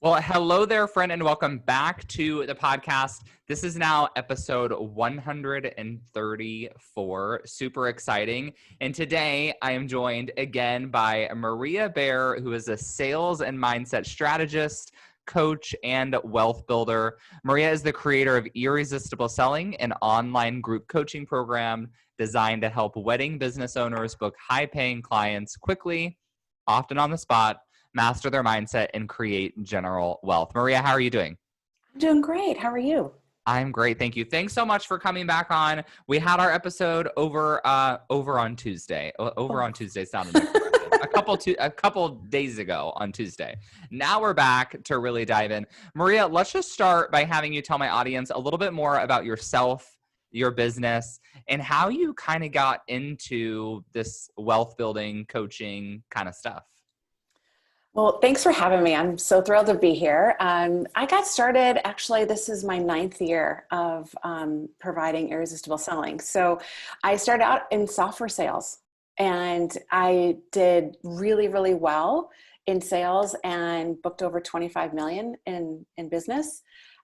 Well, hello there, friend, and welcome back to the podcast. This is now episode 134. Super exciting. And today I am joined again by Maria Bear, who is a sales and mindset strategist, coach, and wealth builder. Maria is the creator of Irresistible Selling, an online group coaching program designed to help wedding business owners book high-paying clients quickly, often on the spot, master their mindset, and create general wealth. Maria, how are you doing? I'm doing great. How are you? I'm great. Thank you. Thanks so much for coming back on. We had our episode over on Tuesday. Over on Tuesday sounded like a couple days ago on Tuesday. Now we're back to really dive in. Maria, let's just start by having you tell my audience a little bit more about yourself, your business, and how you kind of got into this wealth building, coaching kind of stuff. Well, thanks for having me. I'm so thrilled to be here. I got started, actually, this is my 9th year of providing Irresistible Selling. So I started out in software sales, and I did really, really well in sales and booked over 25 million in business.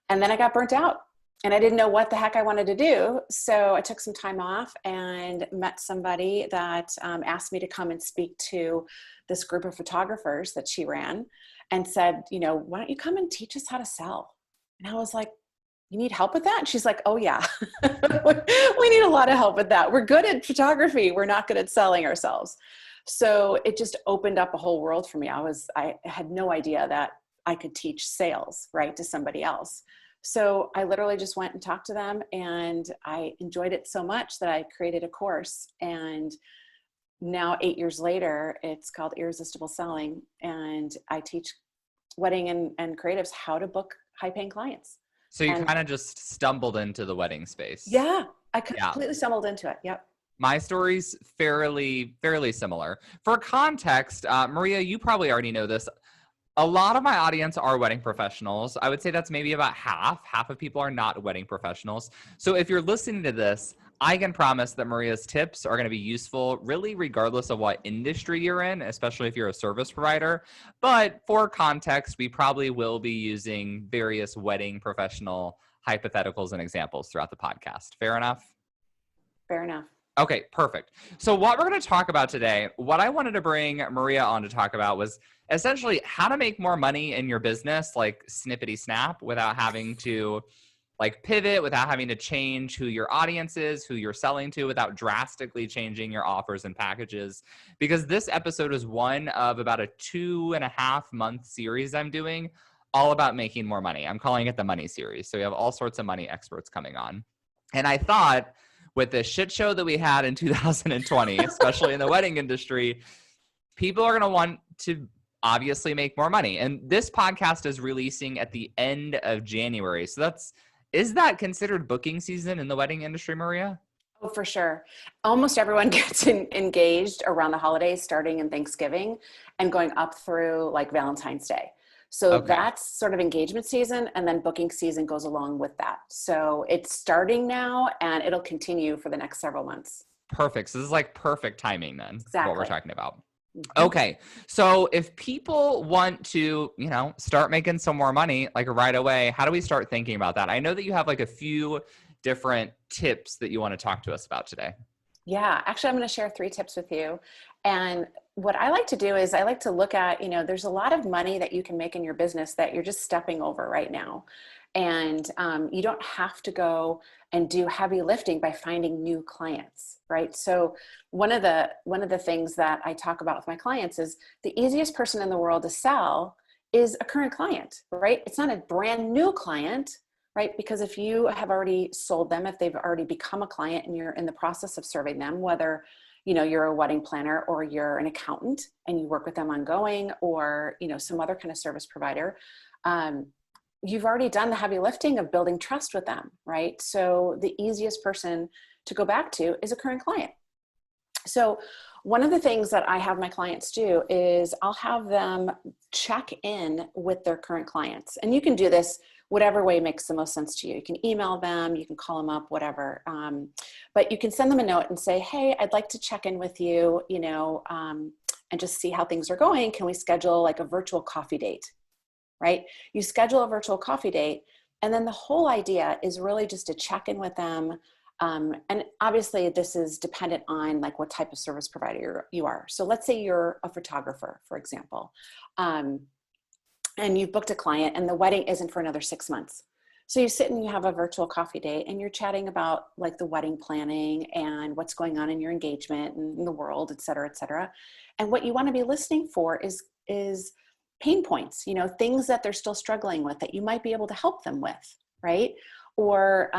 And then I got burnt out. And I didn't know what the heck I wanted to do. So I took some time off and met somebody that asked me to come and speak to this group of photographers that she ran, and said, why don't you come and teach us how to sell? And I was like, you need help with that? And she's like, oh yeah, we need a lot of help with that. We're good at photography. We're not good at selling ourselves. So it just opened up a whole world for me. I had no idea that I could teach sales, right, to somebody else. So I literally just went and talked to them, and I enjoyed it so much that I created a course. And now 8 years later, it's called Irresistible Selling. And I teach wedding and creatives how to book high-paying clients. So you kind of just stumbled into the wedding space. Yeah, I completely stumbled into it. Yep. My story's fairly similar. For context, Maria, you probably already know this. A lot of my audience are wedding professionals. I would say that's maybe about half of people are not wedding professionals. So if you're listening to this, I can promise that Maria's tips are going to be useful really regardless of what industry you're in, especially if you're a service provider. But for context, we probably will be using various wedding professional hypotheticals and examples throughout the podcast. Fair enough? Fair enough. Okay, perfect. So what we're going to talk about today, what I wanted to bring Maria on to talk about was essentially how to make more money in your business, like snippety snap, without having to pivot, without having to change who your audience is, who you're selling to, without drastically changing your offers and packages. Because this episode is one of about a 2.5-month series I'm doing all about making more money. I'm calling it the Money Series. So we have all sorts of money experts coming on. And I thought, with the shit show that we had in 2020, especially in the wedding industry, people are going to want to obviously make more money. And this podcast is releasing at the end of January. So is that considered booking season in the wedding industry, Maria? Oh, for sure. Almost everyone gets engaged around the holidays, starting in Thanksgiving and going up through Valentine's Day. So that's sort of engagement season, and then booking season goes along with that. So it's starting now, and it'll continue for the next several months. Perfect. So this is perfect timing then, exactly what we're talking about. Mm-hmm. Okay. So if people want to, start making some more money right away, how do we start thinking about that? I know that you have a few different tips that you want to talk to us about today. Yeah, actually, I'm going to share 3 tips with you. And what I like to do is I like to look at, there's a lot of money that you can make in your business that you're just stepping over right now. And you don't have to go and do heavy lifting by finding new clients, right? So one of the things that I talk about with my clients is the easiest person in the world to sell is a current client, right? It's not a brand new client, right? Because if you have already sold them, if they've already become a client and you're in the process of serving them, whether you're a wedding planner or you're an accountant and you work with them ongoing, or some other kind of service provider, you've already done the heavy lifting of building trust with them, right? So the easiest person to go back to is a current client. So one of the things that I have my clients do is I'll have them check in with their current clients. And you can do this whatever way makes the most sense to you. You can email them, you can call them up, whatever. But you can send them a note and say, hey, I'd like to check in with you, and just see how things are going. Can we schedule a virtual coffee date? right? You schedule a virtual coffee date, and then the whole idea is really just to check in with them. And obviously this is dependent on like what type of service provider you are. So let's say you're a photographer, for example, and you've booked a client and the wedding isn't for another 6 months. So you sit and you have a virtual coffee date and you're chatting about like the wedding planning and what's going on in your engagement and in the world, et cetera, et cetera. And what you want to be listening for is pain points, you know, things that they're still struggling with that you might be able to help them with, right? Or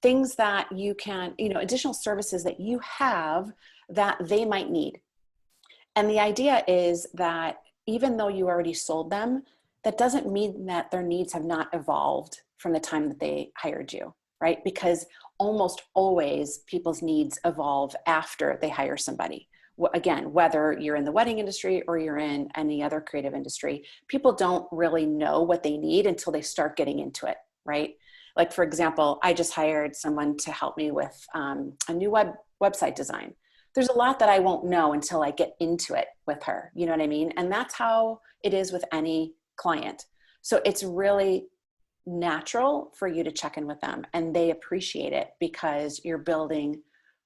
things that you can, you know, additional services that you have that they might need. And the idea is that even though you already sold them, that doesn't mean that their needs have not evolved from the time that they hired you, right? Because almost always people's needs evolve after they hire somebody. Again, whether you're in the wedding industry or you're in any other creative industry, people don't really know what they need until they start getting into it, right? Like, for example, I just hired someone to help me with a new website design. There's a lot that I won't know until I get into it with her. You know what I mean? And that's how it is with any client. So it's really natural for you to check in with them, and they appreciate it because you're building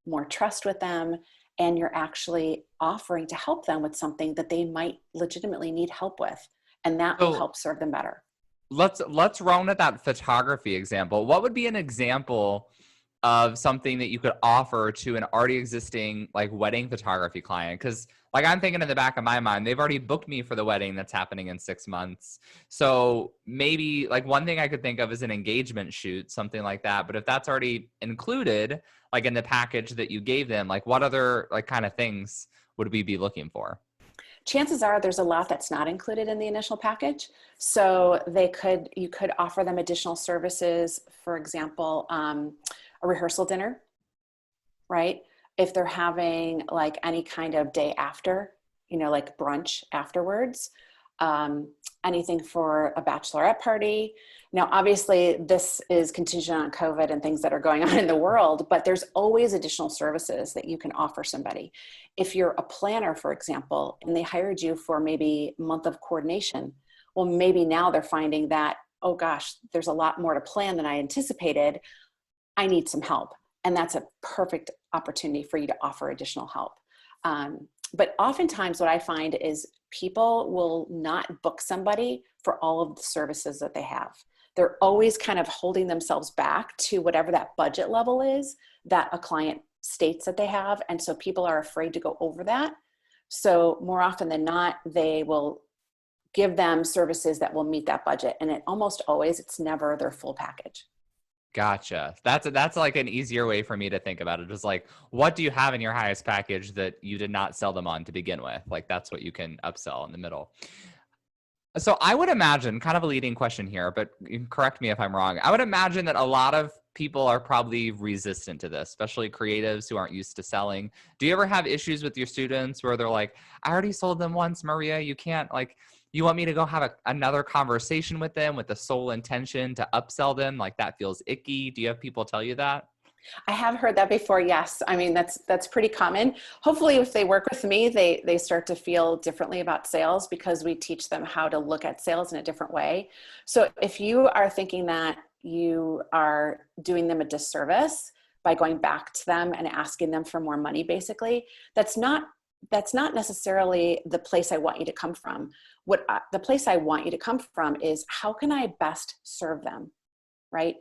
more trust with them and you're actually offering to help them with something that they might legitimately need help with. And that will So help serve them better. let's run with that photography example. What would be an example of something that you could offer to an already existing like wedding photography client? Because like I'm thinking in the back of my mind, they've already booked me for the wedding that's happening in 6 months. So maybe like one thing I could think of is an engagement shoot, something like that. But if that's already included, like in the package that you gave them, like what other like kind of things would we be looking for? Chances are there's a lot that's not included in the initial package. So you could offer them additional services, for example, a rehearsal dinner, right? If they're having like any kind of day after, you know, like brunch afterwards, anything for a bachelorette party. Now, obviously this is contingent on COVID and things that are going on in the world, but there's always additional services that you can offer somebody. If you're a planner, for example, and they hired you for maybe a month of coordination, well, maybe now they're finding that, oh gosh, there's a lot more to plan than I anticipated. I need some help. And that's a perfect opportunity for you to offer additional help. But oftentimes what I find is people will not book somebody for all of the services that they have. They're always kind of holding themselves back to whatever that budget level is that a client states that they have. And so people are afraid to go over that. So more often than not, they will give them services that will meet that budget. And it almost always, it's never their full package. Gotcha. That's like an easier way for me to think about it. Just like, what do you have in your highest package that you did not sell them on to begin with? Like that's what you can upsell in the middle. So I would imagine, kind of a leading question here, but you can correct me if I'm wrong. I would imagine that a lot of people are probably resistant to this, especially creatives who aren't used to selling. Do you ever have issues with your students where they're like, I already sold them once, Maria, you can't like, you want me to go have another conversation with them with the sole intention to upsell them? Like that feels icky. Do you have people tell you that? I have heard that before. Yes. I mean, that's pretty common. Hopefully if they work with me, they start to feel differently about sales because we teach them how to look at sales in a different way. So if you are thinking that you are doing them a disservice by going back to them and asking them for more money, basically, that's not necessarily the place I want you to come from. The place I want you to come from is how can I best serve them, right?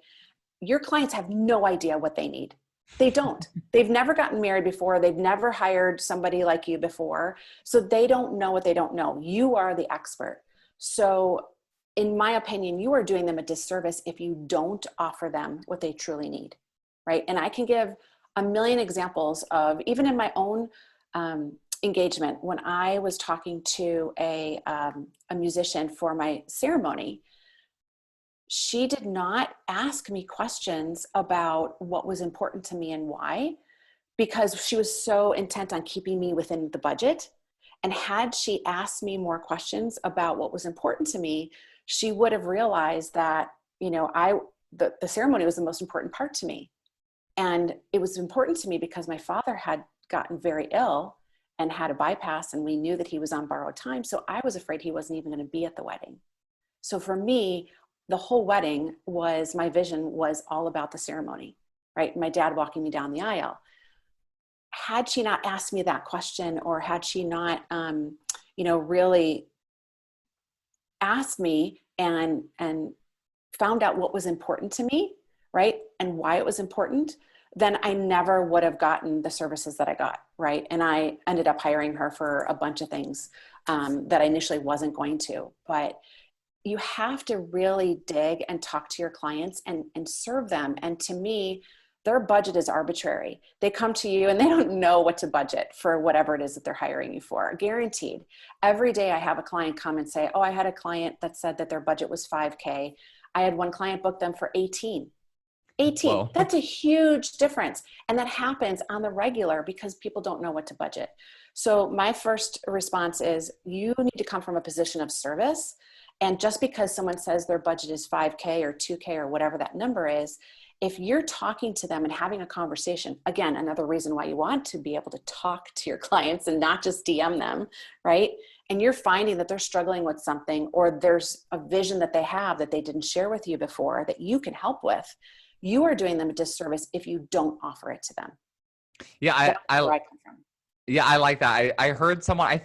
Your clients have no idea what they need. They don't. They've never gotten married before. They've never hired somebody like you before. So they don't know what they don't know. You are the expert. So in my opinion, you are doing them a disservice if you don't offer them what they truly need, right? And I can give a million examples of, even in my own engagement, when I was talking to a musician for my ceremony, she did not ask me questions about what was important to me and why, because she was so intent on keeping me within the budget. And had she asked me more questions about what was important to me, she would have realized that, you know, the ceremony was the most important part to me. And it was important to me because my father had gotten very ill and had a bypass, and we knew that he was on borrowed time. So I was afraid he wasn't even going to be at the wedding. So for me, the whole wedding was, my vision was all about the ceremony, right? My dad walking me down the aisle. Had she not asked me that question, or had she not, really asked me and found out what was important to me, right? And why it was important, then I never would have gotten the services that I got, right? And I ended up hiring her for a bunch of things that I initially wasn't going to. But you have to really dig and talk to your clients and serve them. And to me, their budget is arbitrary. They come to you and they don't know what to budget for whatever it is that they're hiring you for. Guaranteed. Every day I have a client come and say, oh, I had a client that said that their budget was 5K. I had one client book them for 18. 18. Whoa. That's a huge difference. And that happens on the regular because people don't know what to budget. So my first response is, you need to come from a position of service. And just because someone says their budget is 5K or 2K or whatever that number is, if you're talking to them and having a conversation, again, another reason why you want to be able to talk to your clients and not just DM them, right? And you're finding that they're struggling with something, or there's a vision that they have that they didn't share with you before that you can help with, you are doing them a disservice if you don't offer it to them. Yeah, That's where I come from. Yeah, I like that. I heard someone,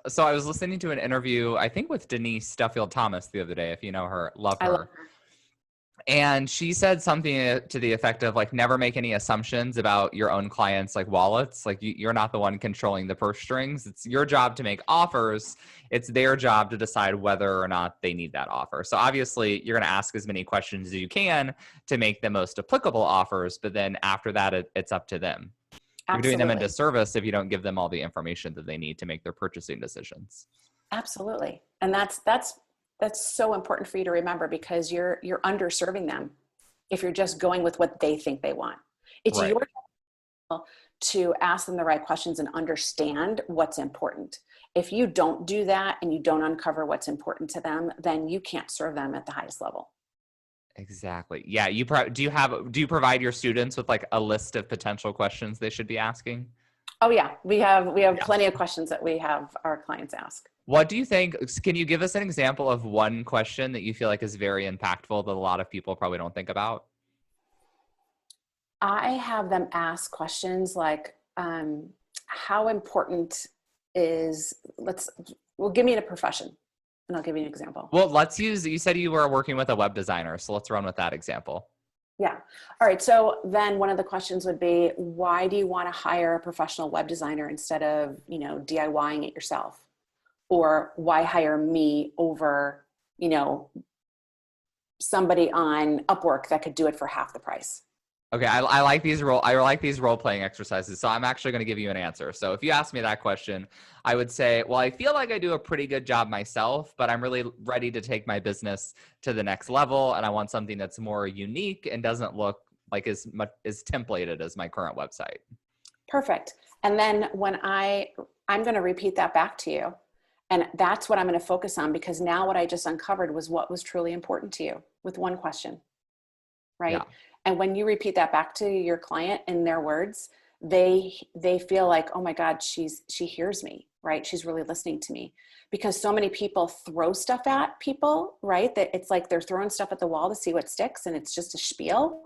so I was listening to an interview, I think with Denise Duffield Thomas the other day, if you know her, love I love her. her. And she said something to the effect of like, never make any assumptions about your own clients' like wallets. Like you're not the one controlling the purse strings. It's your job to make offers. It's their job to decide whether or not they need that offer. So obviously you're going to ask as many questions as you can to make the most applicable offers. But then after that, it's up to them. You're doing them a disservice if you don't give them all the information that they need to make their purchasing decisions. Absolutely. And that's so important for you to remember, because you're underserving them if you're just going with what they think they want. It's right. your job to ask them the right questions and understand what's important. If you don't do that and you don't uncover what's important to them, then you can't serve them at the highest level. Exactly. Yeah. Do you provide your students with like a list of potential questions they should be asking? Oh yeah, we have plenty of questions that we have our clients ask. What do you think? Can you give us an example of one question that you feel like is very impactful that a lot of people probably don't think about? I have them ask questions like, how important is, give me a profession and I'll give you an example. Well, you said you were working with a web designer, so let's run with that example. Yeah. All right. So then one of the questions would be, why do you want to hire a professional web designer instead of, DIYing it yourself? Or why hire me over, somebody on Upwork that could do it for half the price? Okay, I like these role playing exercises. So I'm actually going to give you an answer. So if you ask me that question, I would say, well, I feel like I do a pretty good job myself, but I'm really ready to take my business to the next level, and I want something that's more unique and doesn't look like as templated as my current website. Perfect. And then when I'm going to repeat that back to you, and that's what I'm going to focus on, because now what I just uncovered was what was truly important to you with one question, right? Yeah. And when you repeat that back to your client in their words, they feel like, oh my God, she hears me, right? She's really listening to me. Because so many people throw stuff at people, right? That it's like they're throwing stuff at the wall to see what sticks, and it's just a spiel.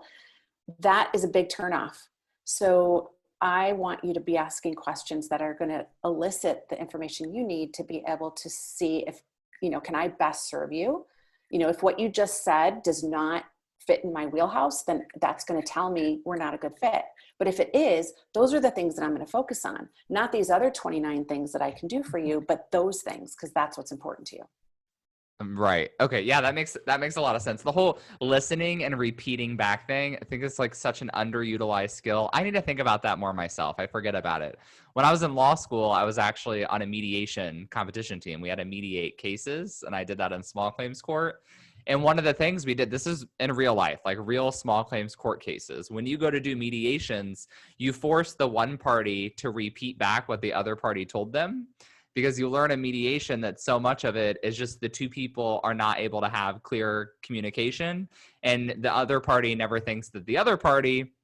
That is a big turnoff. So I want you to be asking questions that are going to elicit the information you need to be able to see if, can I best serve you? If what you just said does not fit in my wheelhouse, then that's going to tell me we're not a good fit. But if it is, those are the things that I'm going to focus on, not these other 29 things that I can do for you, but those things, because that's what's important to you. Right. Okay. Yeah, that makes a lot of sense. The whole listening and repeating back thing, I think it's like such an underutilized skill. I need to think about that more myself. I forget about it. When I was in law school, I was actually on a mediation competition team. We had to mediate cases, and I did that in small claims court. And one of the things we did, this is in real life, like real small claims court cases. When you go to do mediations, you force the one party to repeat back what the other party told them, because you learn in mediation that so much of it is just the two people are not able to have clear communication, and the other party never thinks that the other party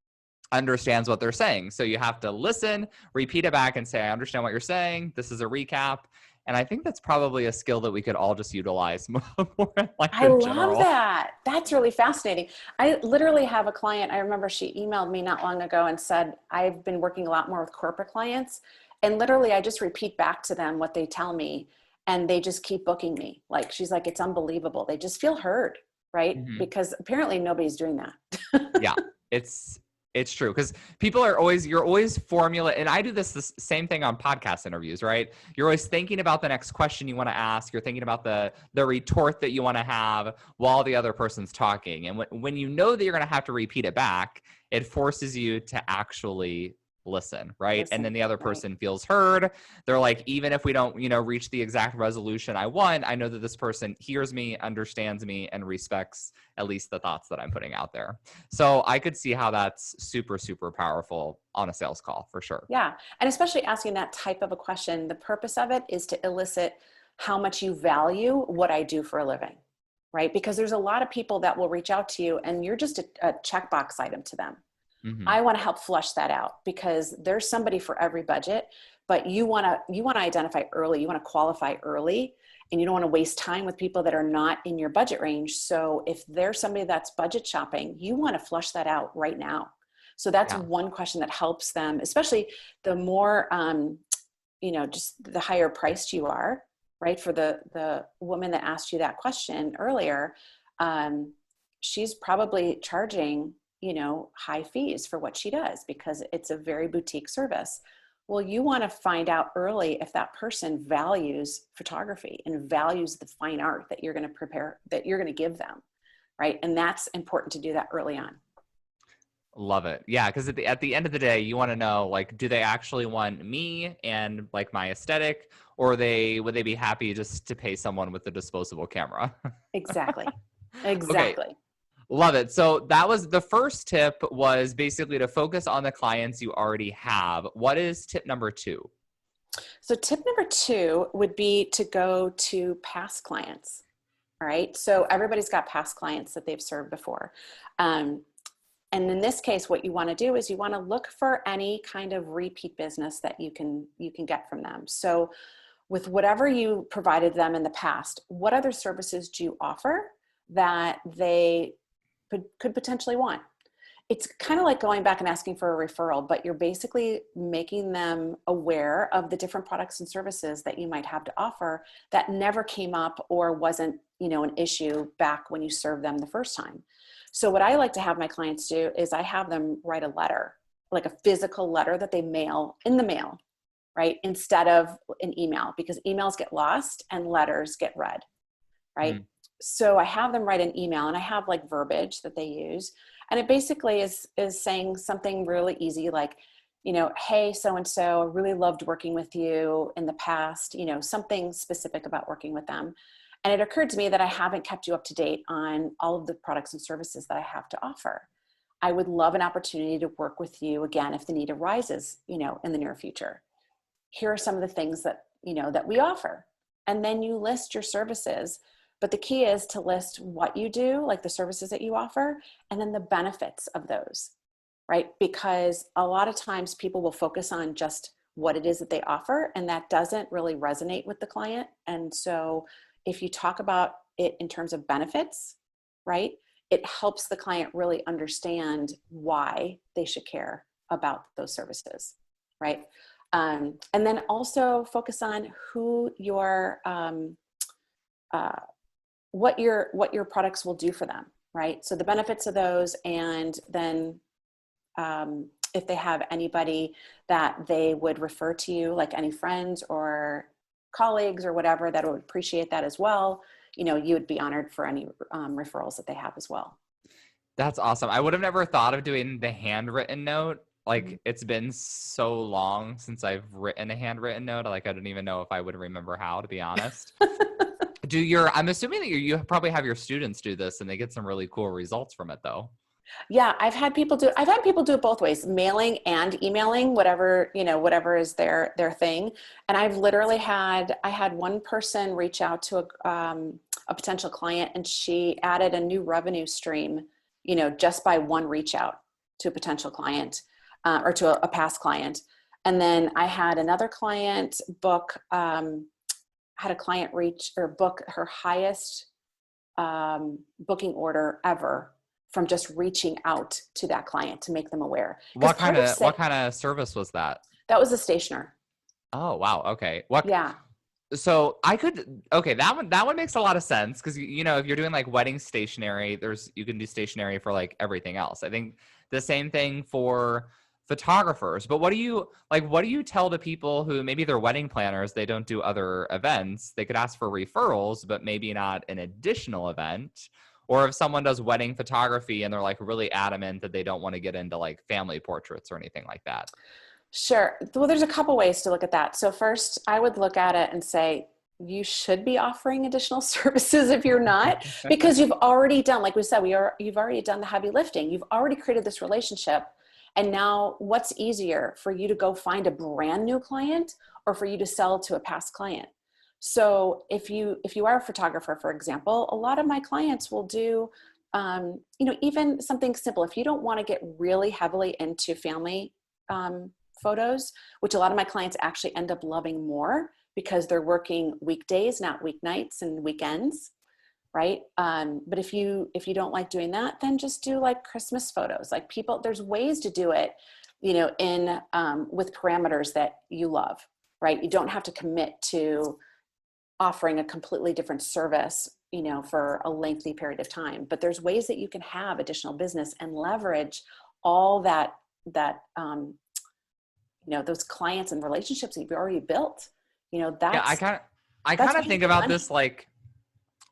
understands what they're saying. So you have to listen, repeat it back, and say, I understand what you're saying. This is a recap. And I think that's probably a skill that we could all just utilize more in life I in love general. that. That's really fascinating. I literally have a client. I remember she emailed me not long ago and said, I've been working a lot more with corporate clients. And literally, I just repeat back to them what they tell me, and they just keep booking me. Like, she's like, it's unbelievable. They just feel heard, right? Mhm. Because apparently nobody's doing that. Yeah, it's true because people are always you're always formula, and I do this same thing on podcast interviews, right? You're always thinking about the next question you want to ask. You're thinking about the retort that you want to have while the other person's talking, and when you know that you're going to have to repeat it back, it forces you to actually listen, right? And then Listen, the other right. person feels heard. They're like, even if we don't, reach the exact resolution I want, I know that this person hears me, understands me, and respects at least the thoughts that I'm putting out there. So I could see how that's super, super powerful on a sales call for sure. Yeah. And especially asking that type of a question, the purpose of it is to elicit how much you value what I do for a living, right? Because there's a lot of people that will reach out to you and you're just a checkbox item to them. Hmm. I want to help flush that out because there's somebody for every budget, but you want to identify early, you want to qualify early, and you don't want to waste time with people that are not in your budget range. So if there's somebody that's budget shopping, you want to flush that out right now. So that's Yeah. one question that helps them, especially the more just the higher priced you are, right? For the woman that asked you that question earlier, um, she's probably charging high fees for what she does because it's a very boutique service. Well, you want to find out early if that person values photography and values the fine art that you're going to prepare, that you're going to give them, right? And that's important to do that early on. Love it. Yeah, because at the end of the day, you want to know, like, do they actually want me and like my aesthetic, or would they be happy just to pay someone with a disposable camera? Exactly. Okay, Exactly. love it. So that was the first tip, was basically to focus on the clients you already have. What is tip number two? So tip number two would be to go to past clients. All right. So everybody's got past clients that they've served before. Um, and in this case, what you want to do is you want to look for any kind of repeat business that you can get from them. So with whatever you provided them in the past, what other services do you offer that they could potentially want? It's kind of like going back and asking for a referral, but you're basically making them aware of the different products and services that you might have to offer that never came up or wasn't, an issue back when you served them the first time. So what I like to have my clients do is I have them write a letter, like a physical letter that they mail in the mail, right? Instead of an email, because emails get lost and letters get read, right? Mm. So I have them write an email and I have like verbiage that they use. And it basically is saying something really easy like, hey, so-and-so, I really loved working with you in the past, something specific about working with them. And it occurred to me that I haven't kept you up to date on all of the products and services that I have to offer. I would love an opportunity to work with you again if the need arises, in the near future. Here are some of the things that we offer. And then you list your services. But the key is to list what you do, like the services that you offer, and then the benefits of those, right? Because a lot of times people will focus on just what it is that they offer, and that doesn't really resonate with the client. And so if you talk about it in terms of benefits, right, it helps the client really understand why they should care about those services, right? And then also focus on who what your products will do for them, right? So the benefits of those, and then if they have anybody that they would refer to you, like any friends or colleagues or whatever that would appreciate that as well, you would be honored for any referrals that they have as well. That's awesome. I would have never thought of doing the handwritten note. Mhm. Like, it's been so long since I've written a handwritten note. Like, I don't even know if I would remember how, to be honest. I'm assuming that you probably have your students do this and they get some really cool results from it though. Yeah, I've had people do it both ways, mailing and emailing, whatever is their thing. And I had one person reach out to a potential client, and she added a new revenue stream, just by one reach out to a potential client, or to a past client. And then I had another client book had a client reach or book her highest booking order ever from just reaching out to that client to make them aware. Because what kind of service was that? That was a stationer. Oh, wow. Okay. Yeah. So okay, that one makes a lot of sense because you know, if you're doing like wedding stationery, you can do stationery for like everything else. I think the same thing for photographers. But what do you tell to people who maybe they're wedding planners, they don't do other events? They could ask for referrals, but maybe not an additional event. Or if someone does wedding photography and they're like really adamant that they don't want to get into like family portraits or anything like that. Sure. Well, there's a couple ways to look at that. So first, I would look at it and say, you should be offering additional services if you're not, because you've already done, like we said, you've already done the heavy lifting. You've already created this relationship. And now what's easier for you to go find a brand new client or for you to sell to a past client? So if you are a photographer, for example, a lot of my clients will do, even something simple. If you don't want to get really heavily into family, photos, which a lot of my clients actually end up loving more because they're working weekdays, not weeknights and weekends, right? But if you don't like doing that, then just do like Christmas photos. Like there's ways to do it, in with parameters that you love, right? You don't have to commit to offering a completely different service, for a lengthy period of time. But there's ways that you can have additional business and leverage all that those clients and relationships that you've already built. Yeah, I kind of think about this like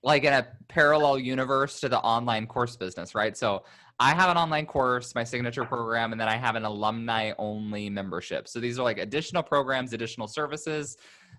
in a parallel universe to the online course business, right? So I have an online course, my signature program, and then I have an alumni only membership. So these are like additional programs, additional services.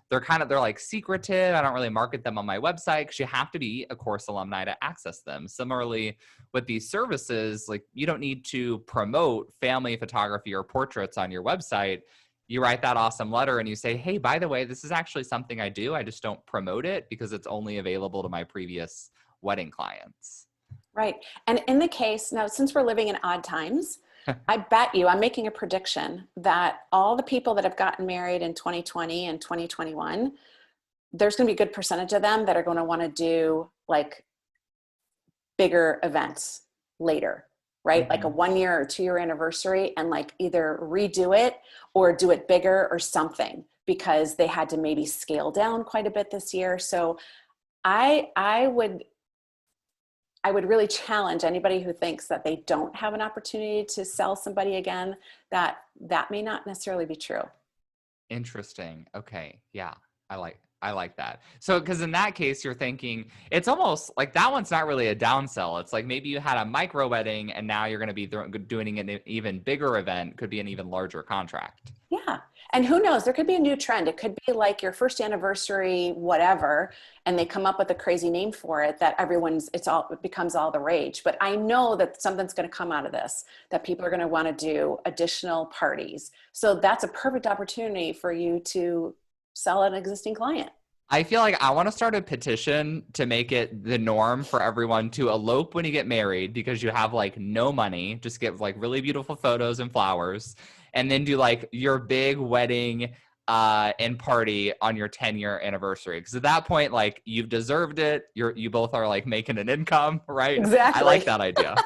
They're like secretive. I don't really market them on my website because you have to be a course alumni to access them. Similarly, with these services, like you don't need to promote family photography or portraits on your website. You write that awesome letter and you say, hey, by the way, this is actually something I do. I just don't promote it because it's only available to my previous wedding clients. Right. And in the case, now, since we're living in odd times, I bet you, I'm making a prediction that all the people that have gotten married in 2020 and 2021, there's going to be a good percentage of them that are going to want to do like bigger events later, right? Mm-hmm. Like a 1 year or 2 year anniversary, and like either redo it or do it bigger or something because they had to maybe scale down quite a bit this year. So I would really challenge anybody who thinks that they don't have an opportunity to sell somebody again, that may not necessarily be true. Interesting. Okay. Yeah. I like that. So, because in that case, you're thinking it's almost like that one's not really a downsell. It's like maybe you had a micro wedding and now you're going to be doing an even bigger event, could be an even larger contract. Yeah. And who knows, there could be a new trend. It could be like your first anniversary, whatever, and they come up with a crazy name for it that it becomes all the rage. But I know that something's going to come out of this, that people are going to want to do additional parties. So that's a perfect opportunity for you to sell an existing client. I feel like I want to start a petition to make it the norm for everyone to elope when you get married because you have like no money, just get like really beautiful photos and flowers, and then do like your big wedding and party on your 10-year anniversary. Because at that point, like you've deserved it. You both are like making an income, right? Exactly. I like that idea.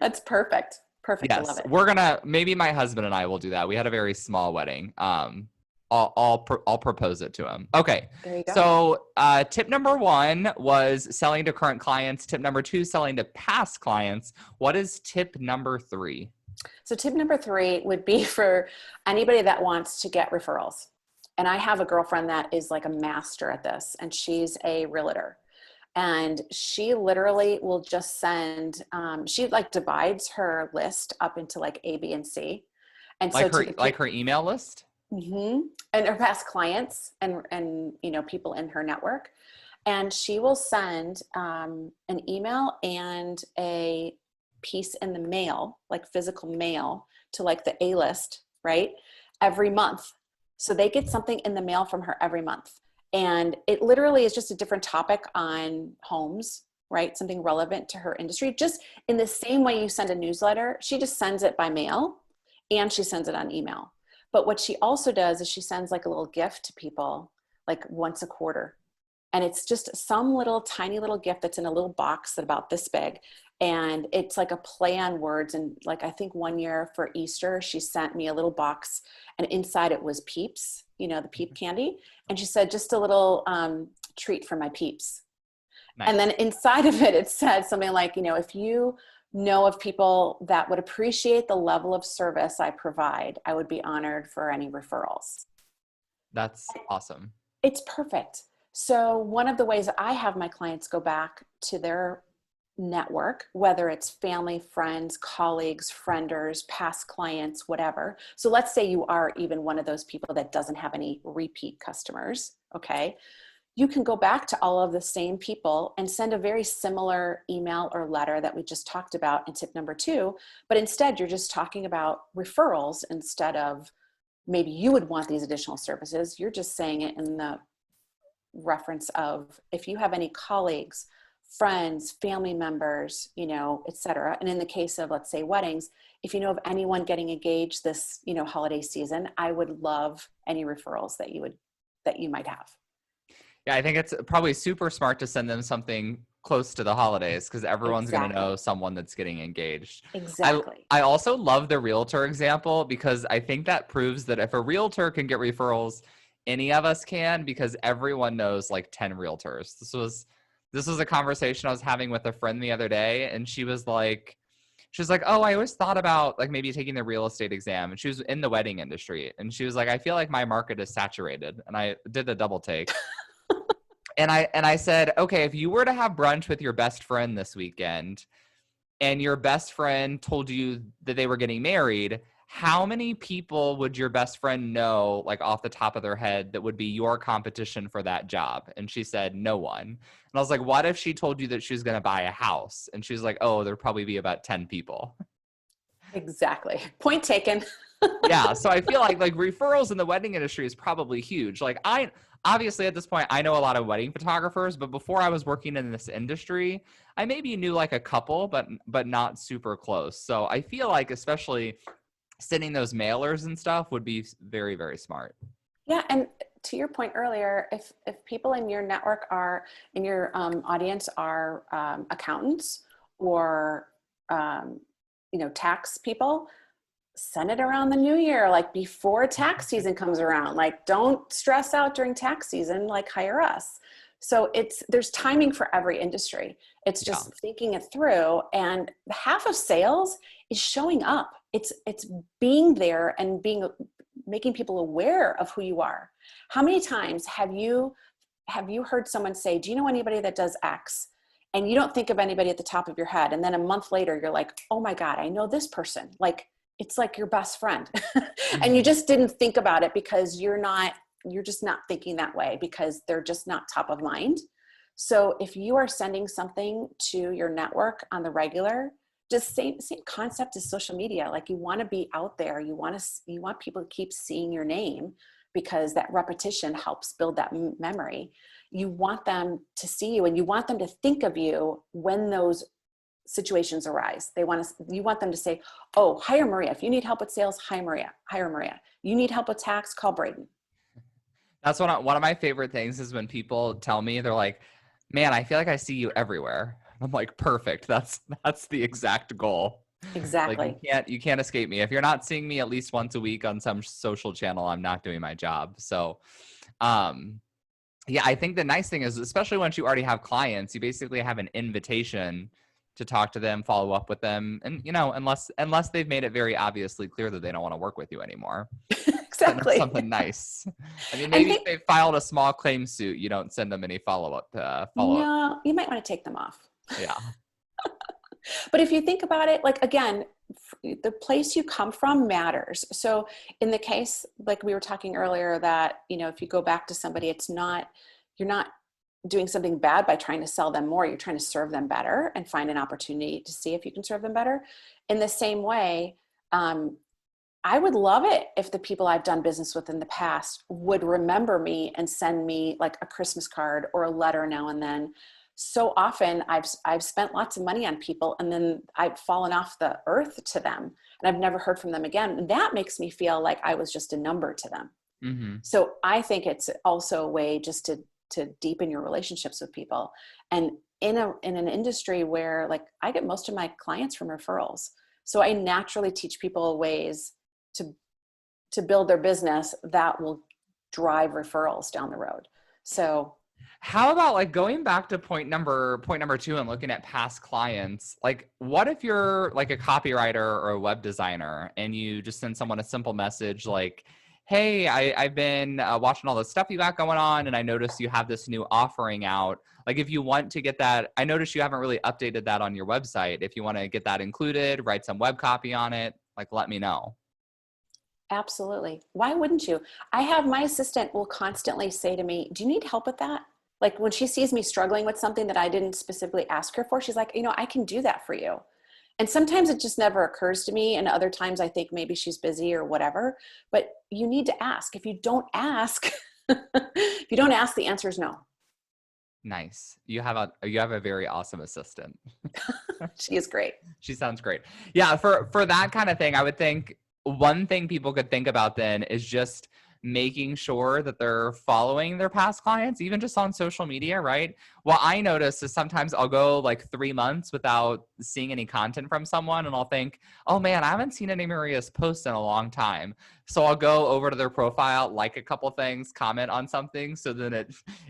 That's perfect. Perfect. Yes, I love it. Maybe my husband and I will do that. We had a very small wedding. I'll propose it to him. Okay. There you go. So tip number 1 was selling to current clients. Tip number 2, selling to past clients. What is tip number 3? So tip number 3 would be for anybody that wants to get referrals. And I have a girlfriend that is like a master at this, and she's a realtor. And she literally will just send, she like divides her list up into like A, B, and C. And like so her email list? Mm-hmm. And her past clients and people in her network. And she will send an email and a piece in the mail, like physical mail, to like the A list, right? Every month. So they get something in the mail from her every month. And it literally is just a different topic on homes, right? Something relevant to her industry. Just in the same way you send a newsletter, she just sends it by mail and she sends it on email. But what she also does is she sends like a little gift to people like once a quarter. And it's just some little tiny little gift that's in a little box that about this big. And it's like a play on words. And like, I think one year for Easter, she sent me a little box and inside it was Peeps, you know, the Peep candy. And she said, just a little treat for my peeps. Nice. And then inside of it, it said something like, you know, if you know of people that would appreciate the level of service I provide, I would be honored for any referrals. That's awesome. It's perfect. So one of the ways I have my clients go back to their network, whether it's family, friends, colleagues, frienders, past clients, whatever. So let's say you are even one of those people that doesn't have any repeat customers. Okay. You can go back to all of the same people and send a very similar email or letter that we just talked about in tip number 2, but instead you're just talking about referrals instead of maybe you would want these additional services. You're just saying it in the reference of if you have any colleagues, friends, family members, you know, et cetera. And in the case of, let's say, weddings, if you know of anyone getting engaged this, you know, holiday season, I would love any referrals that you might have. Yeah, I think it's probably super smart to send them something close to the holidays because everyone's going to know someone that's getting engaged. Exactly. I also love the realtor example because I think that proves that if a realtor can get referrals, any of us can, because everyone knows like 10 realtors. This was a conversation I was having with a friend the other day, and she was like, oh, I always thought about like maybe taking the real estate exam. And she was in the wedding industry. And she was like, I feel like my market is saturated. And I did a double take. And I said, okay, if you were to have brunch with your best friend this weekend and your best friend told you that they were getting married, how many people would your best friend know, like off the top of their head, that would be your competition for that job? And she said, no one. And I was like, what if she told you that she was going to buy a house? And she was like, oh, there'd probably be about 10 people. Exactly. Point taken. Yeah. So I feel like referrals in the wedding industry is probably huge. Like obviously at this point, I know a lot of wedding photographers, but before I was working in this industry, I maybe knew like a couple, but not super close. So I feel like especially sending those mailers and stuff would be very, very smart. Yeah. And to your point earlier, if people in your network in your audience are accountants or, you know, tax people, send it around the new year, like before tax season comes around. Like, don't stress out during tax season, like hire us. So there's timing for every industry. It's just thinking it through. And half of sales is showing up. It's being there and making people aware of who you are. How many times have you heard someone say, do you know anybody that does X? And you don't think of anybody at the top of your head. And then a month later, you're like, oh my God, I know this person. Like, it's like your best friend. And you just didn't think about it because you're just not thinking that way because they're just not top of mind. So if you are sending something to your network on the regular, just same concept as social media. Like, you want to be out there. You want people to keep seeing your name because that repetition helps build that memory. You want them to see you and you want them to think of you when those situations arise. You want them to say, oh, hire Maria. If you need help with sales, hire Maria. You need help with tax, call Braden. That's one of my favorite things is when people tell me, they're like, man, I feel like I see you everywhere. I'm like, perfect. That's the exact goal. Exactly. Like you can't escape me. If you're not seeing me at least once a week on some social channel, I'm not doing my job. So, yeah, I think the nice thing is, especially once you already have clients, you basically have an invitation to talk to them, follow up with them. And, you know, unless they've made it very obviously clear that they don't want to work with you anymore. Exactly. Send them something nice. I mean, maybe if they filed a small claim suit, you don't send them any follow-up. No, you might want to take them off. Yeah. But if you think about it, like, again, the place you come from matters. So in the case, like we were talking earlier, that, you know, if you go back to somebody, you're not doing something bad by trying to sell them more. You're trying to serve them better and find an opportunity to see if you can serve them better. In the same way, I would love it if the people I've done business with in the past would remember me and send me like a Christmas card or a letter now and then. So often I've spent lots of money on people and then I've fallen off the earth to them and I've never heard from them again. And that makes me feel like I was just a number to them. Mm-hmm. So I think it's also a way just to deepen your relationships with people. And in an industry where, like, I get most of my clients from referrals. So I naturally teach people ways to build their business that will drive referrals down the road. So How about like going back to point number 2 and looking at past clients? Like, what if you're like a copywriter or a web designer and you just send someone a simple message like, hey, I've been watching all the stuff you got going on, and I noticed you have this new offering out. Like, if you want to get that, I noticed you haven't really updated that on your website. If you want to get that included, write some web copy on it, like, let me know. absolutely. Why wouldn't you? I have my assistant will constantly say to me, do you need help with that? Like, when she sees me struggling with something that I didn't specifically ask her for, she's like, I can do that for you. And sometimes it just never occurs to me. And other times I think maybe she's busy or whatever, but you need to ask. If you don't ask, if you don't ask, the answer is no. Nice. You have a very awesome assistant. She is great. She sounds great. Yeah, for that kind of thing, I would think one thing people could think about then is just making sure that they're following their past clients, even just on social media, right? What I notice is sometimes I'll go like 3 months without seeing any content from someone, and I'll think, oh man, I haven't seen any Maria's posts in a long time. So I'll go over to their profile, like a couple things, comment on something, so then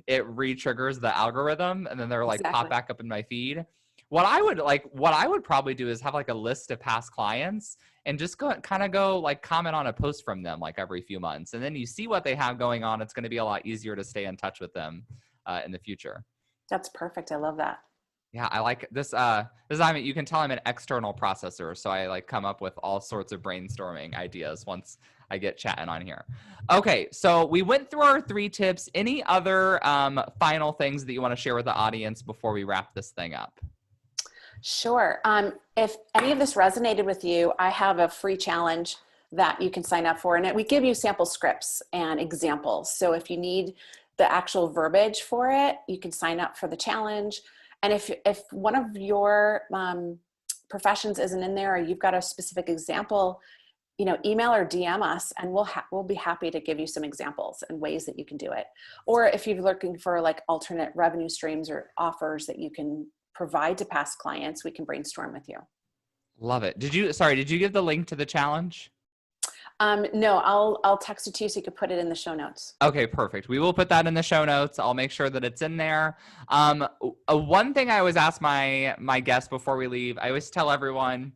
it re-triggers the algorithm, and then they're like pop Exactly. back up in my feed. What I would probably do is have like a list of past clients and just go like comment on a post from them like every few months. And then you see what they have going on. It's going to be a lot easier to stay in touch with them in the future. That's perfect. I love that. Yeah, I like this. I mean, you can tell I'm an external processor, so I like come up with all sorts of brainstorming ideas once I get chatting on here. Okay, so we went through our 3 tips. Any other final things that you want to share with the audience before we wrap this thing up? Sure. If any of this resonated with you, I have a free challenge that you can sign up for. And we give you sample scripts and examples. So if you need the actual verbiage for it, you can sign up for the challenge. And if one of your professions isn't in there, or you've got a specific example, email or DM us, and we'll be happy to give you some examples and ways that you can do it. Or if you're looking for like alternate revenue streams or offers that you can provide to past clients, we can brainstorm with you. Love it. Did you give the link to the challenge? No, I'll text it to you so you can put it in the show notes. Okay, perfect. We will put that in the show notes. I'll make sure that it's in there. One thing I always ask my guests before we leave, I always tell everyone,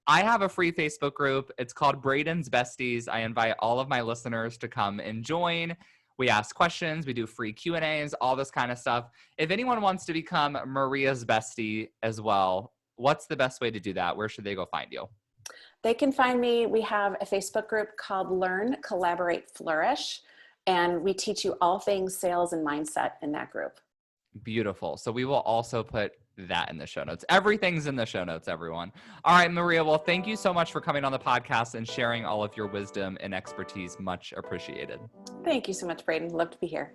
I have a free Facebook group. It's called Braden's Besties. I invite all of my listeners to come and join. We ask questions, we do free Q&As, all this kind of stuff. If anyone wants to become Maria's bestie as well, what's the best way to do that? Where should they go find you? They can find me. We have a Facebook group called Learn, Collaborate, Flourish, and we teach you all things sales and mindset in that group. Beautiful. So we will also put that in the show notes. Everything's in the show notes, everyone. All right, Maria. Well, thank you so much for coming on the podcast and sharing all of your wisdom and expertise. Much appreciated. Thank you so much, Braden. Love to be here.